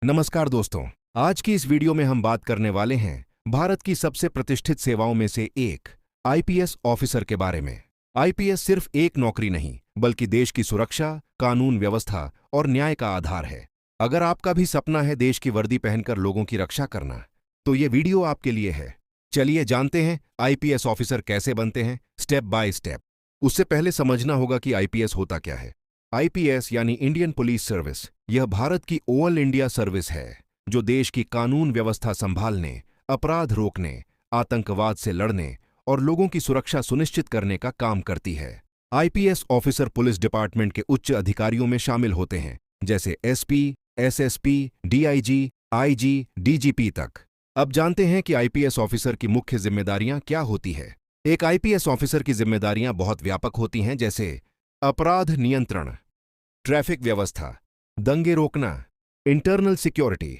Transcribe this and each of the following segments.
नमस्कार दोस्तों, आज की इस वीडियो में हम बात करने वाले हैं भारत की सबसे प्रतिष्ठित सेवाओं में से एक आईपीएस ऑफिसर के बारे में। आईपीएस सिर्फ एक नौकरी नहीं, बल्कि देश की सुरक्षा, कानून व्यवस्था और न्याय का आधार है। अगर आपका भी सपना है देश की वर्दी पहनकर लोगों की रक्षा करना, तो ये वीडियो आपके लिए है। चलिए जानते हैं आईपीएस ऑफिसर कैसे बनते हैं, स्टेप बाय स्टेप। उससे पहले समझना होगा कि आईपीएस होता क्या है। आईपीएस यानी इंडियन पुलिस सर्विस, यह भारत की ऑल इंडिया सर्विस है जो देश की कानून व्यवस्था संभालने, अपराध रोकने, आतंकवाद से लड़ने और लोगों की सुरक्षा सुनिश्चित करने का काम करती है। आईपीएस ऑफिसर पुलिस डिपार्टमेंट के उच्च अधिकारियों में शामिल होते हैं, जैसे SP, SSP, DIG, IG, DGP तक। अब जानते हैं कि आईपीएस ऑफिसर की मुख्य जिम्मेदारियां क्या होती है। एक आईपीएस ऑफिसर की जिम्मेदारियां बहुत व्यापक होती हैं, जैसे अपराध नियंत्रण, ट्रैफिक व्यवस्था, दंगे रोकना, इंटरनल सिक्योरिटी,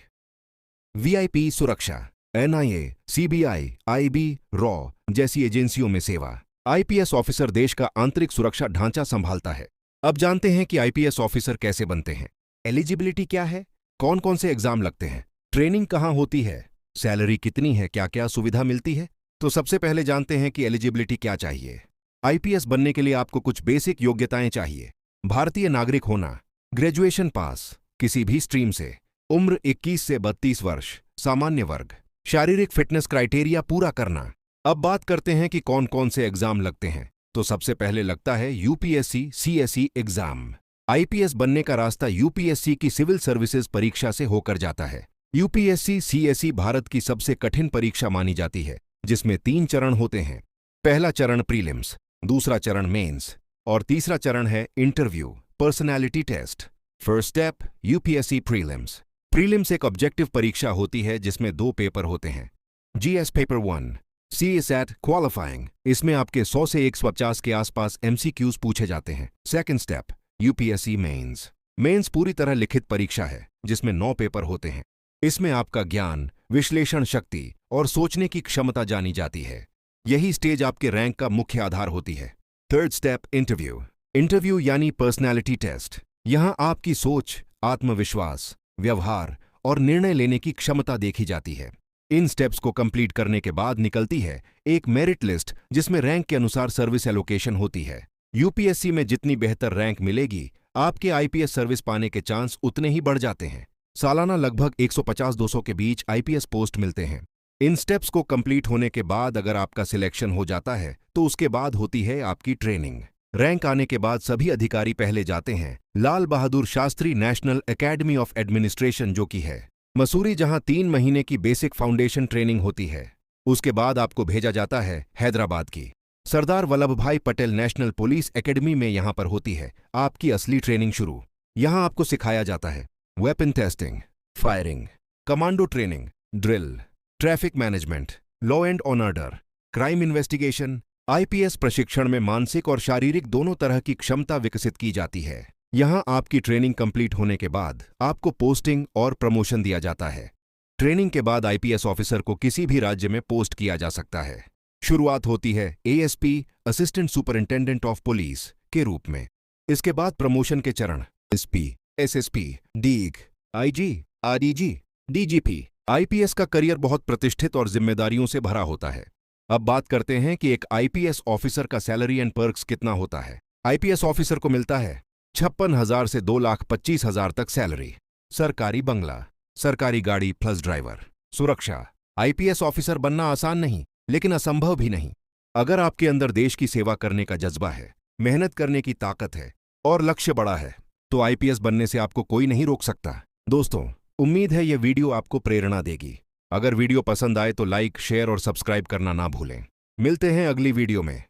वीआईपी सुरक्षा, एनआईए, सीबीआई, आईबी, रॉ जैसी एजेंसियों में सेवा। आईपीएस ऑफिसर देश का आंतरिक सुरक्षा ढांचा संभालता है। अब जानते हैं कि आईपीएस ऑफिसर कैसे बनते हैं। एलिजिबिलिटी क्या है, कौन कौन से एग्जाम लगते हैं, ट्रेनिंग कहाँ होती है, सैलरी कितनी है, क्या क्या सुविधा मिलती है। तो सबसे पहले जानते हैं कि एलिजिबिलिटी क्या चाहिए। आईपीएस बनने के लिए आपको कुछ बेसिक योग्यताएं चाहिए। भारतीय नागरिक होना, ग्रेजुएशन पास किसी भी स्ट्रीम से, उम्र 21 से 32 वर्ष, सामान्य वर्ग, शारीरिक फिटनेस क्राइटेरिया पूरा करना। अब बात करते हैं कि कौन कौन से एग्जाम लगते हैं। तो सबसे पहले लगता है यूपीएससी सीएसई एग्जाम। आईपीएस बनने का रास्ता यूपीएससी की सिविल सर्विसेज परीक्षा से होकर जाता है। यूपीएससी सीएसई भारत की सबसे कठिन परीक्षा मानी जाती है, जिसमें 3 चरण होते हैं। पहला चरण प्रीलिम्स, दूसरा चरण मेंस और तीसरा चरण है interview, personality test. First step UPSC prelims. Prelims एक ऑब्जेक्टिव परीक्षा होती है जिसमें 2 पेपर होते हैं। GS paper 1, CSAT qualifying. इसमें आपके 100 से 150 के आसपास एमसीक्यूज पूछे जाते हैं। Second step UPSC mains. Mains पूरी तरह लिखित परीक्षा है जिसमें 9 पेपर होते हैं। इसमें आपका ज्ञान, विश्लेषण शक्ति और सोचने की क्षमता जानी जाती है। यही स्टेज आपके रैंक का मुख्य आधार होती है। Third step interview. इंटरव्यू यानी पर्सनैलिटी टेस्ट। यहां आपकी सोच, आत्मविश्वास, व्यवहार और निर्णय लेने की क्षमता देखी जाती है। इन स्टेप्स को कंप्लीट करने के बाद निकलती है एक मेरिट लिस्ट, जिसमें रैंक के अनुसार सर्विस एलोकेशन होती है। यूपीएससी में जितनी बेहतर रैंक मिलेगी, आपके आईपीएस सर्विस पाने के चांस उतने ही बढ़ जाते हैं। सालाना लगभग 150-200 के बीच आईपीएस पोस्ट मिलते हैं। इन स्टेप्स को कंप्लीट होने के बाद अगर आपका सिलेक्शन हो जाता है तो उसके बाद होती है आपकी ट्रेनिंग। रैंक आने के बाद सभी अधिकारी पहले जाते हैं Lal Bahadur Shastri national academy of administration, जो कि है मसूरी, जहां 3 महीने की बेसिक फाउंडेशन ट्रेनिंग होती है। उसके बाद आपको भेजा जाता है हैदराबाद की सरदार वल्लभ भाई पटेल नेशनल पुलिस एकेडमी में। यहां पर होती है आपकी असली ट्रेनिंग शुरू। यहां आपको सिखाया जाता है weapon testing, firing, commando training, drill, traffic management, law and order, crime investigation. IPS प्रशिक्षण में मानसिक और शारीरिक दोनों तरह की क्षमता विकसित की जाती है। यहां आपकी ट्रेनिंग कंप्लीट होने के बाद आपको पोस्टिंग और प्रमोशन दिया जाता है। ट्रेनिंग के बाद आईपीएस ऑफिसर को किसी भी राज्य में पोस्ट किया जा सकता है। शुरुआत होती है ASP, assistant superintendent of police के रूप में। इसके बाद प्रमोशन के चरण SP, SSP, Deeg, IG, RDG, DGP. IPS का करियर बहुत प्रतिष्ठित और जिम्मेदारियों से भरा होता है। अब बात करते हैं कि एक आईपीएस ऑफिसर का सैलरी एंड पर्क्स कितना होता है। आईपीएस ऑफिसर को मिलता है 56,000 से 2,25,000 तक सैलरी, सरकारी बंगला, सरकारी गाड़ी प्लस ड्राइवर, सुरक्षा। आईपीएस ऑफिसर बनना आसान नहीं, लेकिन असंभव भी नहीं। अगर आपके अंदर देश की सेवा करने का जज्बा है, मेहनत करने की ताकत है और लक्ष्य बड़ा है, तो आईपीएस बनने से आपको कोई नहीं रोक सकता। दोस्तों, उम्मीद है यह वीडियो आपको प्रेरणा देगी। अगर वीडियो पसंद आए तो लाइक, शेयर और सब्सक्राइब करना ना भूलें। मिलते हैं अगली वीडियो में।